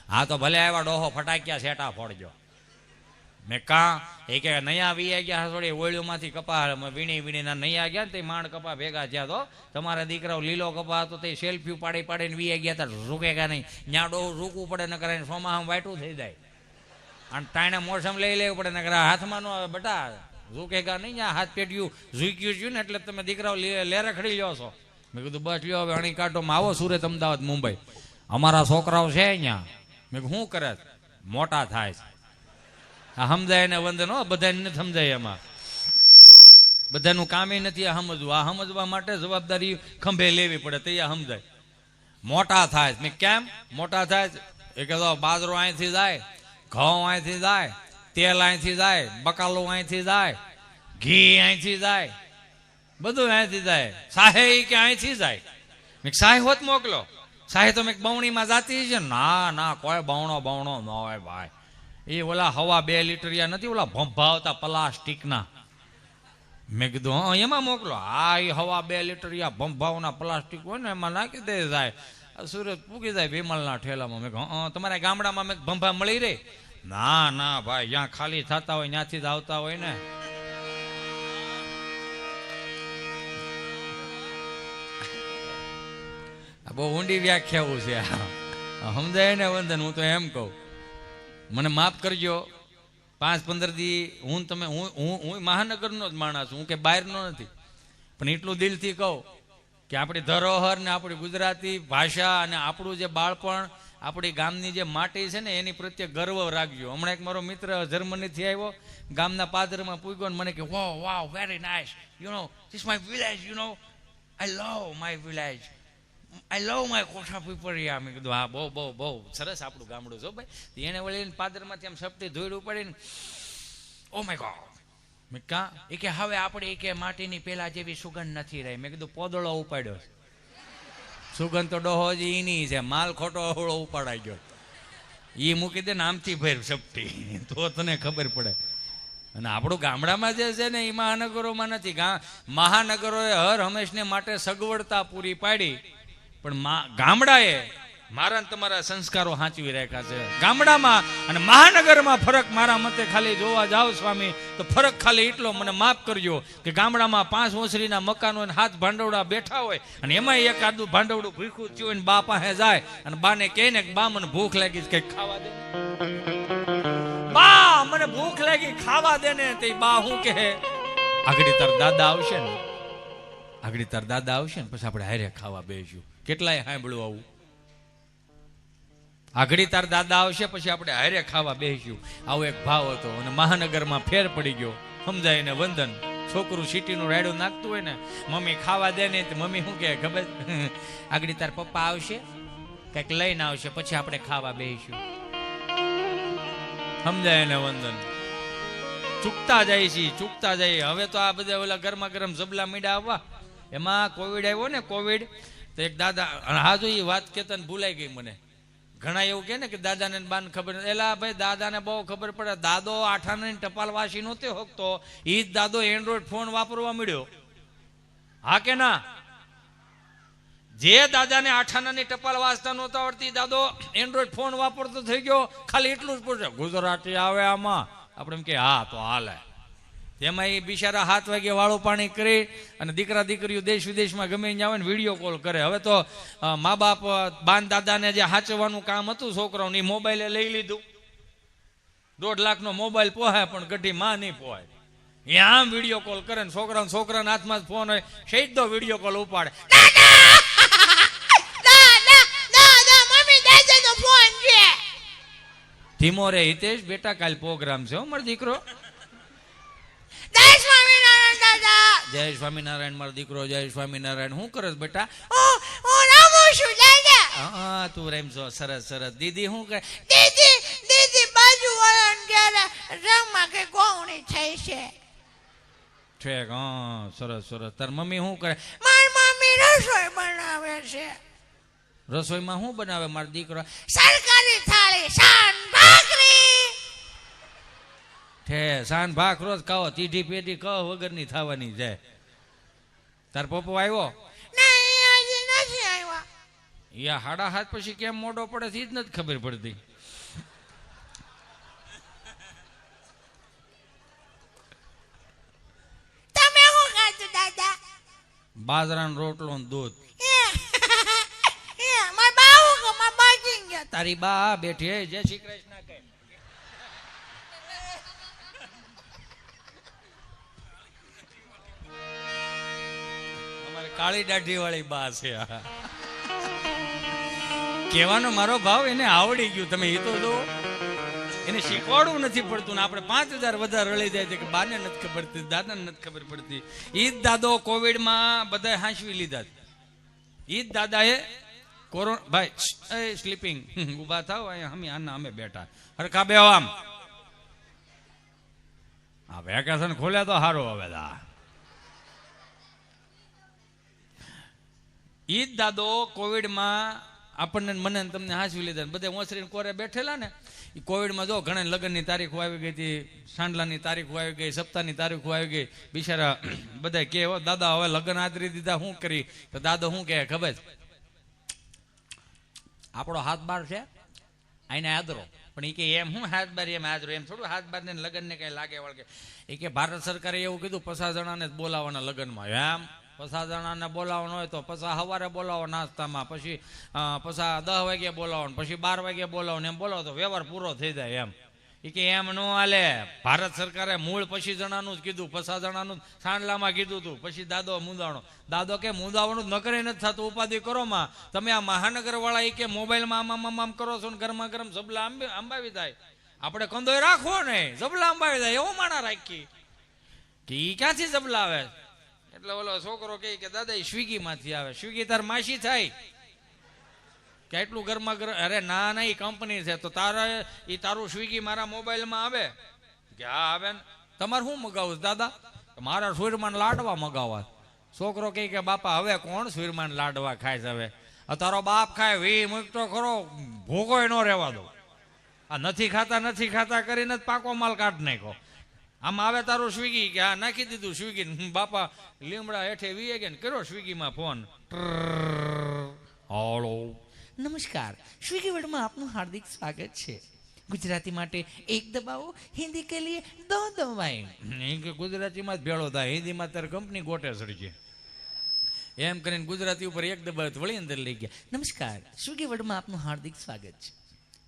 હા તો ભલે આવ્યા ડોહો ફટાક્યા સેટા ફોડજો. મેં કા એ કે નયા વી ગયા થોડી ઓળીઓમાંથી કપા વીણી વીણીના નયા ગયા ને તે માંડ કપા ભેગા થયા તો તમારા દીકરાઓ લીલો કપા હતો તે સેલ્ફી પાડી પાડીને વી ગયા હતા રૂકેગા નહીં ત્યાં ડો રૂકવું પડે ને કરે સોમાં વાટું થઈ જાય અને તાણે મોસમ લઈ લેવું પડે ને કરે હાથમાં નો આવે બટા રૂકેગા નહીં ત્યાં હાથ પેટ્યું ઝૂક્યું છું ને એટલે તમે દીકરાઓ લેરે ખડી લ્યો છો. મેં કીધું બસ લ્યો હવે અણી કાંટોમાં આવો સુરત અમદાવાદ મુંબઈ અમારા છોકરાઓ છે અહીંયા. મેં કીધું શું કરે મોટા થાય છે આ સમજાય ને વંદન હો બધાને નથી સમજાય એમાં બધાનું કામ નથી આ સમજવું આ સમજવા માટે જવાબદારી ખંભે લેવી પડે તો એ સમજાય મોટા થાય. મેં કેમ મોટા થાય એ કહેતો બાજરો અહીંથી જાય ઘઉં અહીંથી જાય તેલ અહીંથી જાય બકાલો અહીંથી જાય ઘી અહીંથી જાય બધું અહીંથી જાય સાહે કે અહીંથી જાય. મેં સાહે હોત મોકલો સાહે તો મેં બવણીમાં જાતી છે ના ના કોઈ બવણો ન હોય ભાઈ એ ઓલા હવા 2 લીટરિયા નથી ઓલા ભંભાવતા પ્લાસ્ટિકના. મેં કીધું હા એમાં મોકલો હા એ હવા 2 લીટરિયા ભંભાવના પ્લાસ્ટિક હોય ને એમાં નાખી દે જાય સુરત પૂગી જાય વિમલના ઠેલામાં. મેં કહું તમારા ગામડામાં મેં ભંભા મળી રહે ના ના ભાઈ જ્યાં ખાલી થતા હોય ત્યાંથી જ આવતા હોય ને. બહુ ઊંડી વ્યાખ્યાઓ છે સમજાય ને વંદન. હું તો એમ કહું મને માફ કરજો 5-15 દી હું મહાનગરનો જ માણસ હું કે બહારનો નથી પણ એટલું દિલથી કહું કે આપણી ધરોહર ને આપણી ગુજરાતી ભાષા અને આપણું જે બાળપણ આપણી ગામની જે માટી છે ને એની પ્રત્યે ગર્વ રાખજો. હમણાં એક મારો મિત્ર જર્મનીથી આવ્યો ગામના પાદરમાં પૂગ્યો ને મને કે wow very nice you know this my village you know I love my village I love my Kotha Pipaliya. મેં કીધું હા બહુ સરસ આપણું ગામડું છો ભાઈ. એને વળી પાદરમાંથી આમ સપટી ધોઈડ ઉપાડીને ઓ માય ગોડ. મેં કા એ કે હવે આપણે એ કે માટીની પેલા જેવી સુગંધ નથી રહી. મેં કીધું પોદળો ઉપાડ્યો સુગંધ તો ડોહો જ એની છે માલ ખોટો અવળો ઉપાડાઈ ગયો એ મૂકી દે ને આમથી ભેર સપટી તો તને ખબર પડે. અને આપણું ગામડામાં જે છે ને એ મહાનગરોમાં નથી. મહાનગરોએ હર હંમેશને માટે સગવડતા પૂરી પાડી પણ ગામડાએ મારા ને તમારા સંસ્કારો સાચવી રાખ્યા છે. ગામડામાં અને મહાનગરમાં ફરક મારા મતે ખાલી જોવા જાવ સ્વામી તો ફરક ખાલી એટલો મને માફ કરજો કે ગામડામાં 5 ઓસરીના મકાનો 7 ભાંડવડા બેઠા હોય અને એમાં એક આદું ભાંડવડું ભૂખ્યું થયું હોય ને બા પાસે જાય અને બાને કહે ને કે બા મને ભૂખ લાગી છે કંઈક ખાવા દે બા મને ભૂખ લાગી ખાવા દે ને તે બા હું કહે આગળ તાર દાદા આવશે ને પછી આપણે હારે ખાવા બેસ્યું. કેટલાય સાંભળ્યું આવું આગળ તાર દાદા આવશે પછી આપણે હારે ખાવા બેસ્યું. આવો એક ભાવ હતો અને મહાનગરમાં ફેર પડી ગયો સમજાય ને વંદન. છોકરું સિટીનું રાયડું નાખતું હોય ને મમ્મી ખાવા દે ને મમ્મી શું કહે ખબર આગળ તાર પપ્પા આવશે કંઈક લઈને આવશે પછી આપણે ખાવા બેસ્યું. સમજાય ને વંદન. ચૂકતા જાય હવે તો આ બધા ઓલા ગરમા ગરમ જબલા મીડા આવવા એમાં કોવિડ આવ્યો ને કોવિડ તો એક દાદા હા જો એ વાત કેતા ભૂલાઈ ગઈ મને. ઘણા એવું કે ને કે દાદાને બાને ખબર એલા ભાઈ દાદાને બહુ ખબર પડે. દાદો 8 આનાની ટપાલ વાસી નહોતો હોકતો એ જ દાદો એન્ડ્રોઈડ ફોન વાપરવા મળ્યો. હા કે ના? જે દાદાને 8 આનાની ટપાલ વાંચતા નહોતા આવડતી દાદો એન્ડ્રોઈડ ફોન વાપરતો થઈ ગયો. ખાલી એટલું જ પૂછે ગુજરાતી આવે આમાં આપણે એમ કે હા તો હાલે. તેમાં એ બિચારા 7 વાગે વાળું પાણી કરી અને દીકરા દીકરીઓ દેશ વિદેશમાં ગમે ત્યાં આવે ને વિડીયો કોલ કરે. હવે તો મા બાપ બાન દાદાને જે સાચવવાનું કામ હતું છોકરાઓને મોબાઈલે લઈ લીધું. 1.5 લાખનો મોબાઈલ પોહાય પણ ગઢી માં નહીં પોહાય. એ આમ વિડીયો કોલ કરે ને છોકરાના હાથમાં જ ફોન હોય સીધો વિડીયો કોલ ઉપાડે. ધીમો રે હિતેશ બેટા કાલ પ્રોગ્રામ છે મારો દીકરો. જય સ્વામિનારાયણ મારો દીકરો જય સ્વામિનારાયણ. શું કરે બેટા? હા તું રેમ છો સરસ. દીદી શું કરે? દીદી બાજુ વાળાને રમવા કે ગોવણી થઈ છે. ઠીક હા સરસ. તાર મમ્મી શું કરે? મારી મમ્મી રસોઈ બનાવે છે. રસોઈમાં શું બનાવે મારો દીકરો? સરકારી થાળી શાન ભાખરી. શાન ભાખ રોજ ખાઓ તીઢી પેટી કહો વગરની થવાની જાય. તાર પપ્પો આવ્યો? નહીં હજી નથી આવ્યા. યા 7:30 પછી કેમ મોડો પડે છે એ જ નથી ખબર પડતી. બાજરાનો રોટલો ને દૂધ. મારા બાઉ કે મારા બાજી ગયા તારી બા બેઠી હે, જય શ્રી કૃષ્ણ કહે. અમારે કાળી દાઢી વાળી બા છે આ. કહેવાનો મારો ભાવ એને આવડી ગયું. તમે એ તો જો એને શીખવાડવું નથી પડતું ને આપણે 5000 વધારે રળી જાય છે કે બાને નથી ખબર પડતી, દાદાને નથી ખબર પડતી. ઈ જ દાદો કોવિડમાં બધાએ હાંસવી લીધા. ઈ જ દાદાએ કોરોના ભાઈ સ્લીપિંગ ઊભા થાવ અહીંયા અમે બેઠા હરખા બે આમ. આ વેકેશન ખોલ્યા તો સારું હવે. ઈ જ દાદો કોવિડમાં આપણને મને તમને હાંસવી લીધા. બધા ઓસરીને કોરે બેઠેલા ને એ કોવિડમાં જો ઘણા લગ્નની તારીખો આવી ગઈ હતી, સાંડલાની તારીખો આવી ગઈ, સપ્તાહની તારીખો આવી ગઈ. બિચારા બધા કે દાદા હવે લગ્ન આદરી દીધા, શું કરી? તો દાદો શું કહે ખબર? આપણો હાથ બાર છે આઈને આદરો. પણ એ કે એમ શું હાથ બાર એમ આદરો? એમ થોડું હાથ બાર ને લગ્ન ને કઈ લાગે વળગે. એ કે ભારત સરકારે એવું કીધું 50 જણાને જ બોલાવવાના લગ્નમાં. એમ 50 જણાને બોલાવવાનો હોય તો પછી સવારે બોલાવો નાસ્તામાં, પછી 10 વાગે બોલાવો, પછી 12 વાગે બોલાવો, એમ બોલાવો તો વ્યવહાર પૂરો થઈ જાય. એમ એ કે એમ ન હાલે. ભારત સરકારે મૂળ 25 જણાનું જ કીધું, 50 જણાનું સાંડલામાં કીધું હતું. પછી દાદો મુંદાવણો. દાદો કે મુંદાવણું ન કરે નથી થતું, ઉપાધિ કરો માં. તમે આ મહાનગર વાળા એ કે મોબાઈલમાં આમ કરો છો ને ગરમા ગરમ જબલા અંબાવી થાય. આપણે કંદોય રાખવો ને જબલા અંબાવી થાય એવો માણા રાખી કે ઈ ક્યાંથી જબલા આવે? એટલે ઓલો છોકરો કે દાદા એ સ્વિગી માંથી આવે. સ્વિગી તાર માસી થાય કે એટલું ગરમા ગરમ? અરે ના ના, એ કંપની છે. તો તારું સ્વિગી મારા મોબાઈલમાં આવે કે હા આવે ને. તમારે શું મગાવું દાદા? મારા સુરમાન લાડવા મગાવવા. છોકરો કે બાપા હવે કોણ સુરમાન લાડવા ખાય છે? હવે તારો બાપ ખાય વી મૂકતો ખરો, ભોગોય ન રહેવા દો. આ નથી ખાતા કરીને જ પાકો માલ કાઢ નાખો. આમ આવે તારું સ્વિગી કે હા નાખી દીધું સ્વિગી. બાપા લીમડા હેઠે વીએ ગયા ને કર્યો સ્વિગીમાં ફોન. હાલો નમસ્કાર, સ્વિગી વર્લ્ડમાં આપનું હાર્દિક સ્વાગત છે. ગુજરાતી માટે 1 દબાવો, હિન્દી કે લીએ 2 દબાएं. ગુજરાતીમાં જ ભેળો થાય, હિન્દીમાં તારે કંપની ગોટે સડી. એમ કરીને ગુજરાતી ઉપર 1 દબાવ વળી અંદર લઈ ગયા. નમસ્કાર, સ્વિગી વર્લ્ડમાં આપનું હાર્દિક સ્વાગત છે.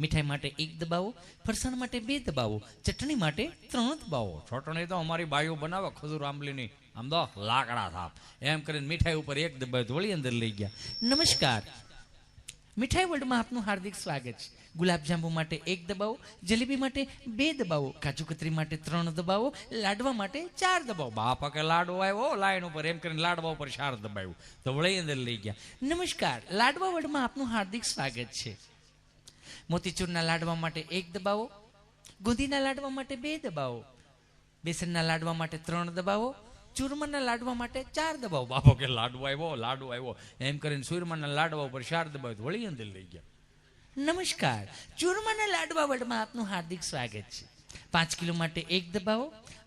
મીઠાઈ માટે 1 દબાવો, ફરસાણ માટે 2 દબાવો, ચટણી માટે 3 દબાવો. ચટણી તો અમારી બાઈઓ બનાવે ખજૂર આંબલીની, આમ તો લાકડા થાપ. એમ કરીને મીઠાઈ ઉપર 1 દબાવ વળી અંદર લઈ ગયા. નમસ્કાર, મીઠાઈ વર્લ્ડમાં આપનું હાર્દિક સ્વાગત છે. ગુલાબજાંબુ માટે 1 દબાવો, જલેબી માટે 2 દબાવો, કાજુ કતરી માટે 3 દબાવો, લાડવા માટે 4 દબાવો. બાપા કે લાડવો આવ્યો લાઈન ઉપર, એમ કરીને લાડવા ઉપર 4 દબાવ્યું તો વળી અંદર લઈ ગયા. નમસ્કાર, લાડવા વર્લ્ડમાં આપનું હાર્દિક સ્વાગત છે. મોતીચૂરના લાડવા માટે 1 દબાવો, ગુંદીના લાડવા માટે 2 દબાવો, બેસનના લાડવા માટે 3 દબાવો, ચૂરમાના લાડવા માટે 4 દબાવો. બાપો કે લાડુ આવ્યો એમ કરીને ચૂરમાના લાડવા ઉપર 4 દબાવ વળી અંદર લઈ ગયા. નમસ્કાર, ચૂરમાના લાડવા વર્લ્ડમાં આપનું હાર્દિક સ્વાગત છે. 5 કિલો માટે 1 દબાવો,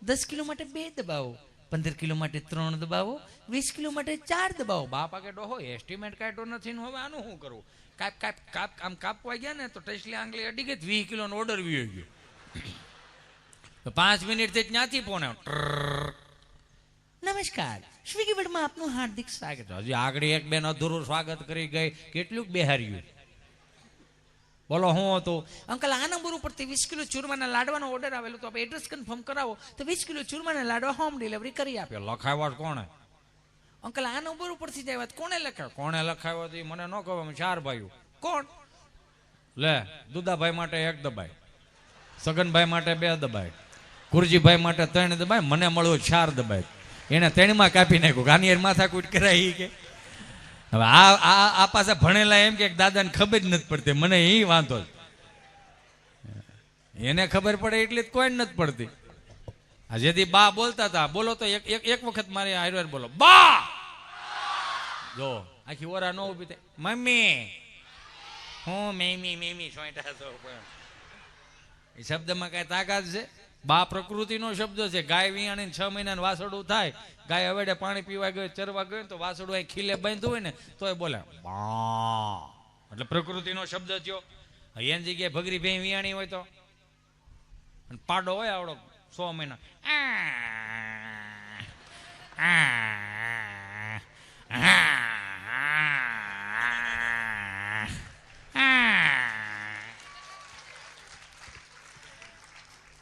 10 કિલો માટે 2 દબાવો, 15 કિલો માટે 3 દબાવો, 20 કિલો માટે 4 દબાવો. બાપા કે ડોહો એસ્ટિમેટ કાઢ્યો નથી ને હવે આનું શું કરવું? આમ કાપવા ગયા ને તો ટેસ્ટલી આંગળી અડી ગઈ, 20 કિલોનો ઓર્ડર વી ગયો. 5 મિનિટ થી ત્યાંથી ફોન આવ્યો. નમસ્કાર, સ્વિગી વર્લ્ડમાં આપનું હાર્દિક સ્વાગત. હજી આગળ એક બેન અધૂરું સ્વાગત કરી ગઈ, કેટલું બેહાર્યું. બોલો હું હતું? અંકલ આ નંબર ઉપરથી 20 કિલો ચૂરમાના લાડવાનો ઓર્ડર આવેલો તો આપણે એડ્રેસ કન્ફર્મ કરાવો તો 20 કિલો ચૂરમાના લાડવા હોમ ડિલિવરી કરી આપ્યો. લખાવ્યો કોણે? અંકલ આ નંબર ઉપરથી જ આવ્યા. કોણે લખાવ્યો હતી મને ન ખબર. 4 ભાઈઓ. કોણ? લે, દુદાભાઈ માટે 1 દબાય, સગનભાઈ માટે 2 દબાય, કુરજીભાઈ માટે 3 દબાય, મને મળ્યો 4 દબાય. એને 3માં કાપી નાખ્યું. ગાનિયર માથાકૂટ કરાવી કે હવે આ પાસે ભણેલા એમ કે દાદાને ખબર જ નથી પડતી. મને એ વાંધો જ, એને ખબર પડે એટલી કોઈ નથી પડતી. આ જેથી બા બોલતા હતા, બોલો તો એક વખત મારે આયુર્વેદ બોલો બા, જો આખી ઓરા નો ઉભી થાય. મમ્મી હું મેમી સોઈટા તો એ શબ્દમાં કઈ તાકાત છે? બા પ્રકૃતિનો શબ્દ છે. ગાય વિયાણી 6 મહિનાનું વાસડું થાય, ગાય હવેડે પાણી પીવા ગયો, ચરવા ગયો તો વાસડું અહીં ખીલે બાંધ્યું હોય ને તો એ બોલે બા, એટલે પ્રકૃતિનો શબ્દ થયો. એની જગ્યાએ ભગરી ભેં વિયાણી હોય તો પાડો હોય આવડો 100 મહિના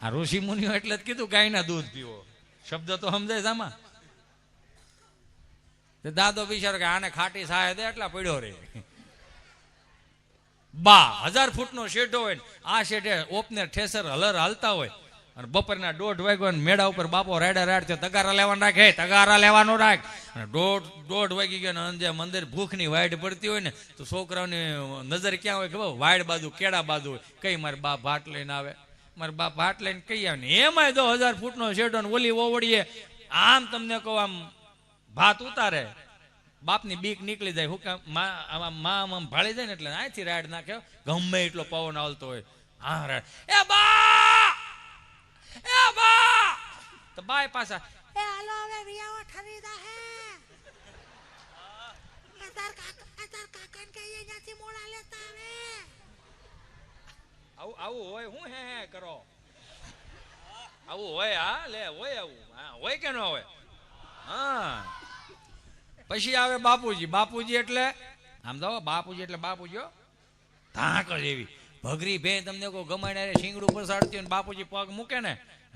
આ ઋષિ મુનિઓ એટલે જ કીધું ગાયના દૂધ પીવો, શબ્દ તો સમજાય છે આમાં. દાદો બિચારો કે આને ખાટી સાય દે એટલા પડ્યો રે. 1000 ફૂટનો શેઢો હોય ને આ શેઢે ઓપને ઠેસર હલર હાલતા હોય અને બપોરના 1:30 વાગ્યા મેળા ઉપર બાપો રાડા રાડ તગારા લેવાનું રાખે, તગારા લેવાનું રાખ. અને 1:30 વાગી ગયા ને મંદિર ભૂખની વાઈડ પડતી હોય ને તો છોકરાઓની નજર ક્યાં હોય ખબર? વાઈડ બાજુ, કેળા બાજુ હોય. કઈ મારે બાપ ભાટ લઈને આવે, મારે બાપ ભાટ લઈને કઈ આવે ને એમાંય 1000 ફૂટનો શેઢો ને ઓલી ઓવડીએ આમ તમને કહું આમ ભાત ઉતારે, બાપની બીક નીકળી જાય. હું કામ આમ ભાળી જાય ને એટલે અહીંથી રાડ નાખે, ગમે એટલો પવન આવતો હોય. હા રાડ એ બા તો બાય પાછા એ હાલો હવે વિયાવા ઠરીદા હે અતાર કાકાને કે અહીંયાથી મોડા લેતા આવે. આવું હોય હું હે કરો આવું હોય. હા લે હોય આવું, હા હોય કે ન હોય. હા પછી આવે બાપુજી. બાપુજી એટલે આમ તો બાપુજી એટલે બાપુજી ધાક જ એવી ભગરી ભે તમને કોઈ ગમાડે શીંગડું પર સાડતી હોય ને બાપુજી પગ મૂકે ને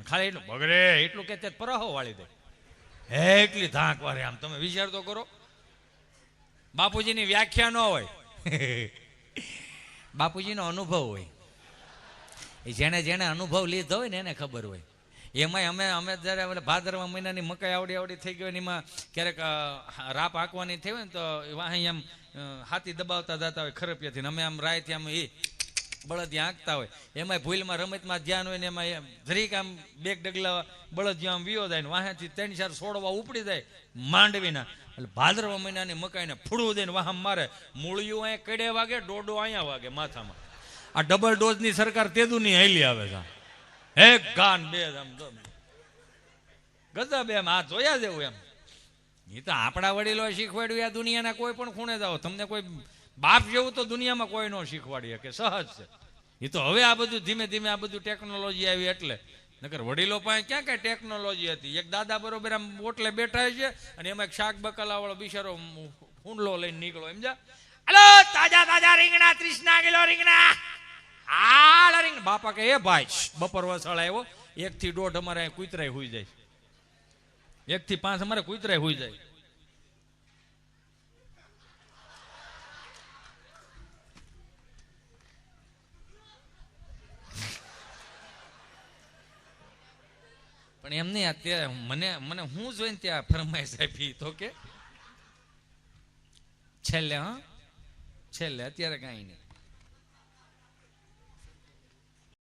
ખાલી એટલું ભગરે એટલું કે પરાહો વાળી દે એટલી ધાક વારે. આમ તમે વિચાર તો કરો, બાપુજીની વ્યાખ્યા ન હોય, બાપુજીનો અનુભવ હોય. જેને જેને અનુભવ લીધો હોય ને એને ખબર હોય. એમાંય અમે જ્યારે ભાદરવા મહિનાની મકાઈ આવડી થઈ ગઈ હોય ને એમાં ક્યારેક રાપ હાંકવાની થઈ હોય ને તો વાહી આમ હાથી દબાવતા જતા હોય ખરપિયાથી, અમે આમ રાયથી આમ એ બળદિયા હાંકતા હોય. એમાંય ભૂલમાં રમતમાં ધ્યાન હોય ને એમાં જરીક આમ 2 ડગલા બળદિયા આમ વિયો જાય ને વાહેથી 3-4 છોડવા ઉપડી જાય માંડવીના. એટલે ભાદરવા મહિનાની મકાઈને ફૂડવું દઈને વાહમ મારે, મૂળિયું અહીંયા કડે વાગે, ડોડો અહીંયા વાગે માથામાં. આ ડબલ ડોઝની સરકાર તેદુની હેલી આવે છે. એક ગાન બે ગજબ એમ આ જોયા જેવું એમ. એ તો આપણા વડીલો શીખવાડ્યું આ દુનિયાના કોઈ પણ ખૂણે જાઓ તમને કોઈ બાપ જેવું તો દુનિયામાં કોઈ ન શીખવાડીએ કે સહજ છે. એ તો હવે આ બધું ધીમે ધીમે આ બધું ટેકનોલોજી આવી એટલે, નકર વડીલો પાસે ક્યાં કઈ ટેકનોલોજી હતી. એક દાદા બરોબર આમ ઓટલે બેઠા છે અને એમાં એક શાક બકાલા વાળો બિચારો હુંડલો લઈને નીકળો એમ જા, હલો તાજા રીંગણા 30 કિલો રીંગણા હાલ રીંગ. બાપા કે એ ભાઈ બપોર વસાળ આવ્યો, 1 થી 1.5 અમારે કૂતરાય હુઈ જાય, 1 થી 5 અમારે કૂતરાય હુઈ જાય. પણ એમ નહીં અત્યારે મને હું જોઈને ત્યાં ફરમાઈશ આપી તો કે છેલ્લે અત્યારે કાંઈ નહીં.